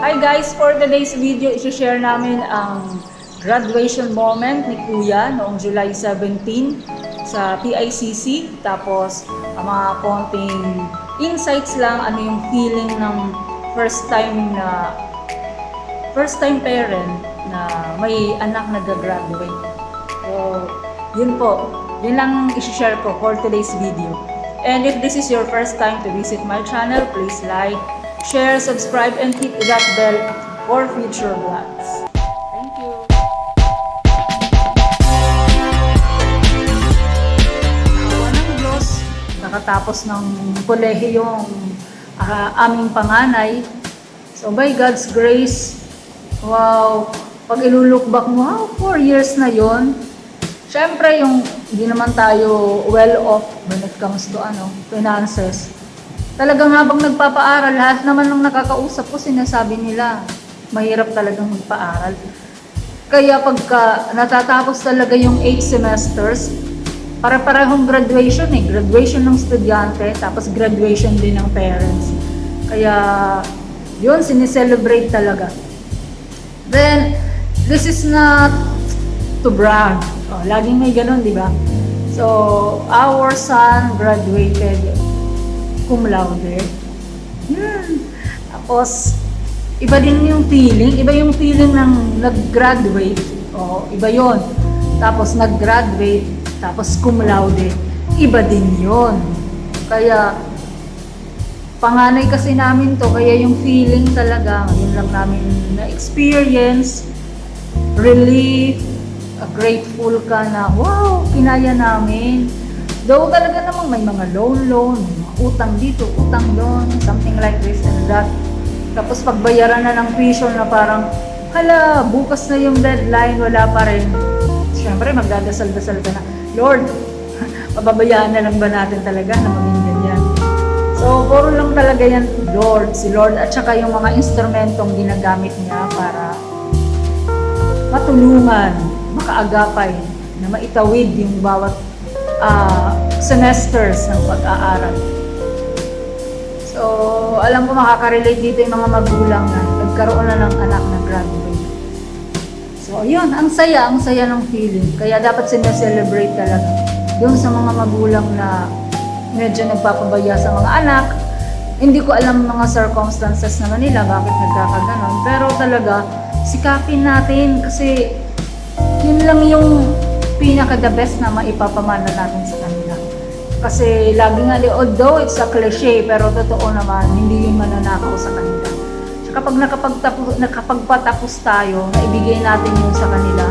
Hi guys, for today's video, isi-share namin ang graduation moment ni Kuya noong July 17 sa PICC. Tapos, ang mga konting insights lang, ano yung feeling ng first time parent na may anak na gagraduate. So, yun po. Yun lang isi-share ko for today's video. And if this is your first time to visit my channel, please like, share, subscribe, and hit that bell for future vlogs. Thank you! Ng Diyos, nakatapos ng kolehiyo yung aming panganay. So by God's grace, wow, pag iluluk back mo, 4 years na yon. Siyempre, yung hindi naman tayo well off when it comes to finances. Talagang habang nagpapaaral, lahat naman ng nakakausap ko, sinasabi nila, mahirap talagang magpaaral. Kaya pagka natatapos talaga yung 8 semesters, para-parehong graduation graduation ng estudyante, tapos graduation din ng parents. Kaya, yun, sinicelebrate talaga. Then, this is not to brag. Laging may ganun, di ba? So, our son graduated cum laude. Tapos, iba din yung feeling. Iba yung feeling ng nag-graduate. Iba yon. Tapos, nag-graduate. Tapos, cum laude. Iba din yon. Kaya, panganay kasi namin to. Kaya yung feeling talaga, yun lang namin na-experience. Relief. Grateful ka na, wow, kinaya namin. Though talaga namang may mga loan, utang dito, utang doon, something like this and that. Tapos pagbayaran na ng tuition na parang, hala, bukas na yung deadline, wala pa rin. Siyempre, magdadasal-dasal ka na, Lord, pababayaan na lang ba natin talaga na maging ganyan? So, puro lang talaga yan, Lord, si Lord, at saka yung mga instrumentong ginagamit niya para matulungan, makaagapay, na maitawid yung bawat semesters ng pag-aaral. So, alam ko makaka-relate dito yung mga magulang na nagkaroon na ng anak na graduate. So, yun, ang saya ng feeling. Kaya dapat sineselebrate talaga. Yung sa mga magulang na medyo nagpapabaya sa mga anak, hindi ko alam mga circumstances naman nila, bakit nagkakaganon. Pero talaga, sikapin natin kasi yun lang yung pinaka-the best na maipapamana natin sa kanila. Kasi lagi nga, although it's a cliche, pero totoo naman, hindi yun mananakaw sa kanila. Tsaka pag nakapagpatapos tayo, naibigay natin yun sa kanila,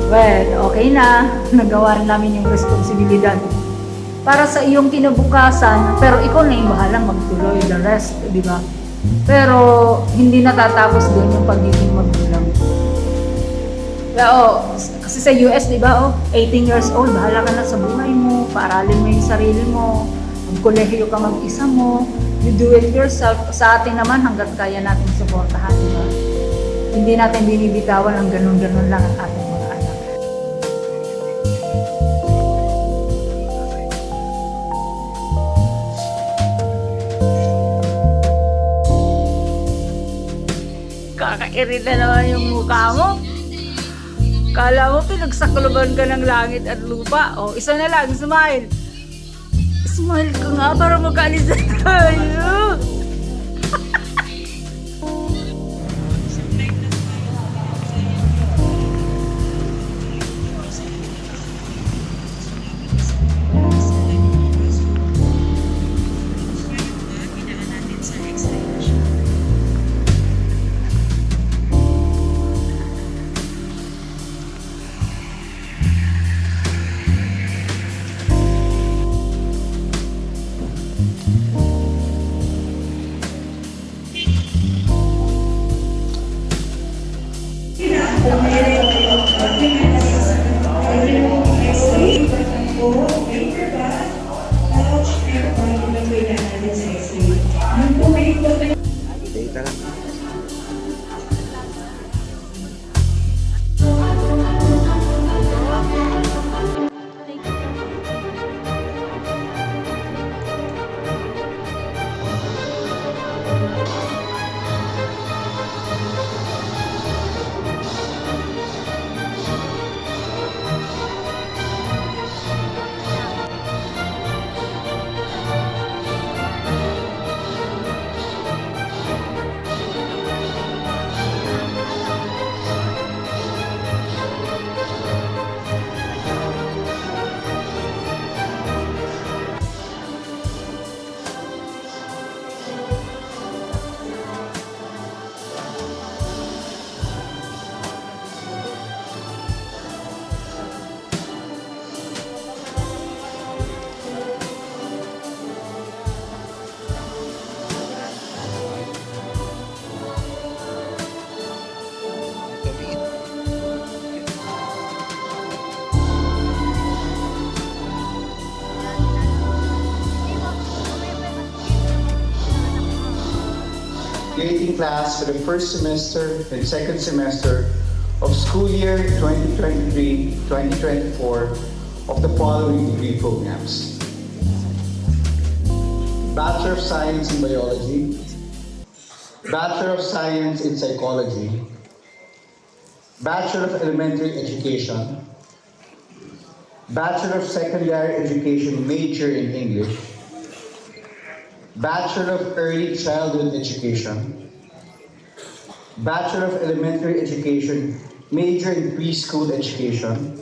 well, okay na, nagawa namin yung responsibilidad. Para sa iyong kinabukasan, pero ikaw na yung bahalang magtuloy, the rest, di ba? Pero hindi natatapos din yung pagiging magulang. Kaya, kasi sa US, di ba, 18 years old, bahala ka na sa buhay mo, paaralin mo yung sarili mo, magkolehiyo ka mag-isa mo, you do it yourself. Sa atin naman, hanggat kaya natin suportahan, di ba? Hindi natin binibitawan ang ganun-ganun lang ang ating mga anak. Kakairin na naman yung mukha mo. Kala mo pinagsakloban ka ng langit at lupa. Isa na lang, smile. Smile ka nga para makaalis na tayo. Data lang. graduating class for the first semester and second semester of school year 2023-2024 of the following degree programs: Bachelor of Science in Biology, Bachelor of Science in Psychology, Bachelor of Elementary Education, Bachelor of Secondary Education major in English, Bachelor of Early Childhood Education, Bachelor of Elementary Education major in Preschool Education,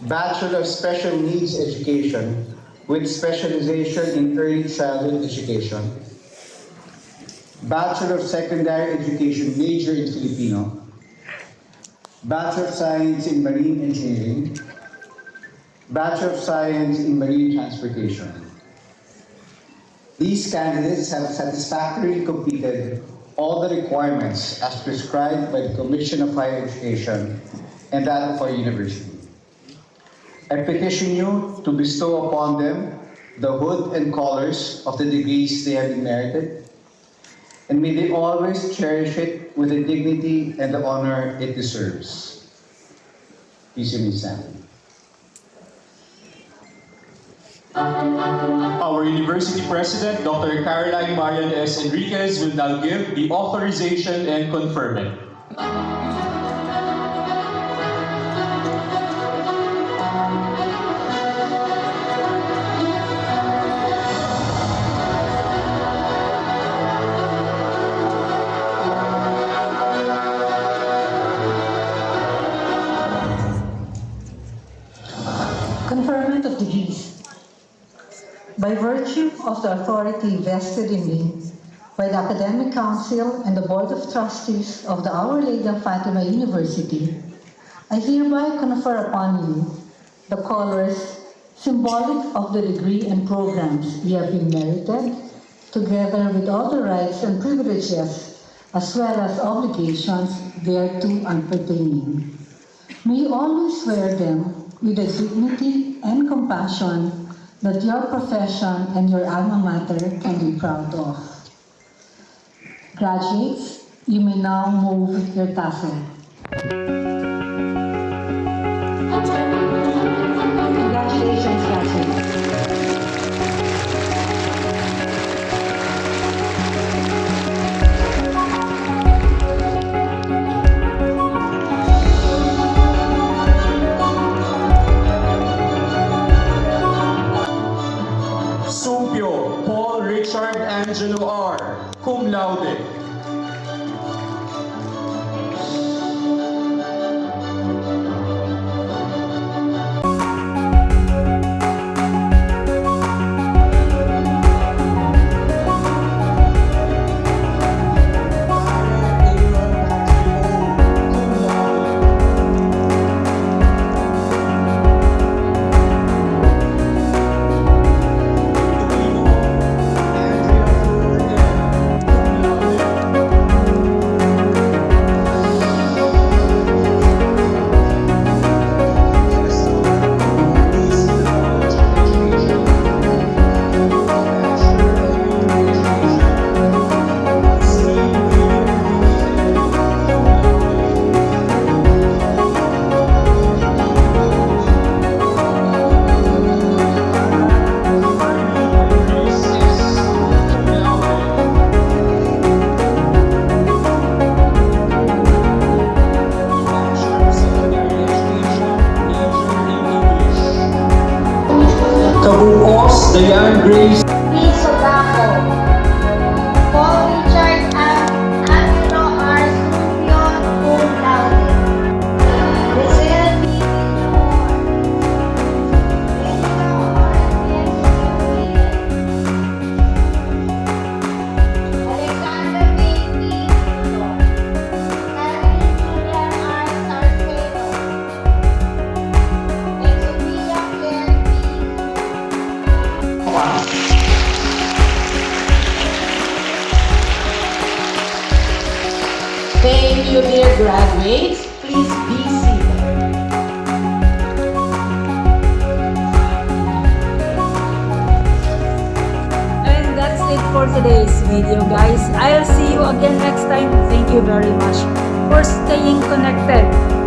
Bachelor of Special Needs Education with specialization in Early Childhood Education, Bachelor of Secondary Education major in Filipino, Bachelor of Science in Marine Engineering, Bachelor of Science in Marine Transportation. These candidates have satisfactorily completed all the requirements as prescribed by the Commission of Higher Education and that of our university. I petition you to bestow upon them the hood and colors of the degrees they have merited, and may they always cherish it with the dignity and the honor it deserves. Please remain standing. Our University President, Dr. Caroline Marian S. Enriquez, will now give the authorization and confirm it. Conferment of degrees. By virtue of the authority vested in me by the Academic Council and the Board of Trustees of the Our Lady of Fatima University, I hereby confer upon you the colors symbolic of the degree and programs you have been merited, together with all the rights and privileges as well as obligations thereto pertaining. May you always wear them with the dignity and compassion that your profession and your alma mater can be proud of. Graduates, you may now move your tassel. Congratulations, graduates. Sumpio Paul Richard Angelo R., cum laude. Kabuos Dayan Grace Piso Baco, Paul Richard Angelo R. Supio, cum laude. Giselle B. Villamor, Angelo R. Enriquez, Alexander B. Quinto, Evelyn Julian R. Sarceno, and Sophia Claire B. Thank you, dear graduates. Please be seated. And that's it for for today's video, guys. I'll see you again next time. Thank you very much for staying connected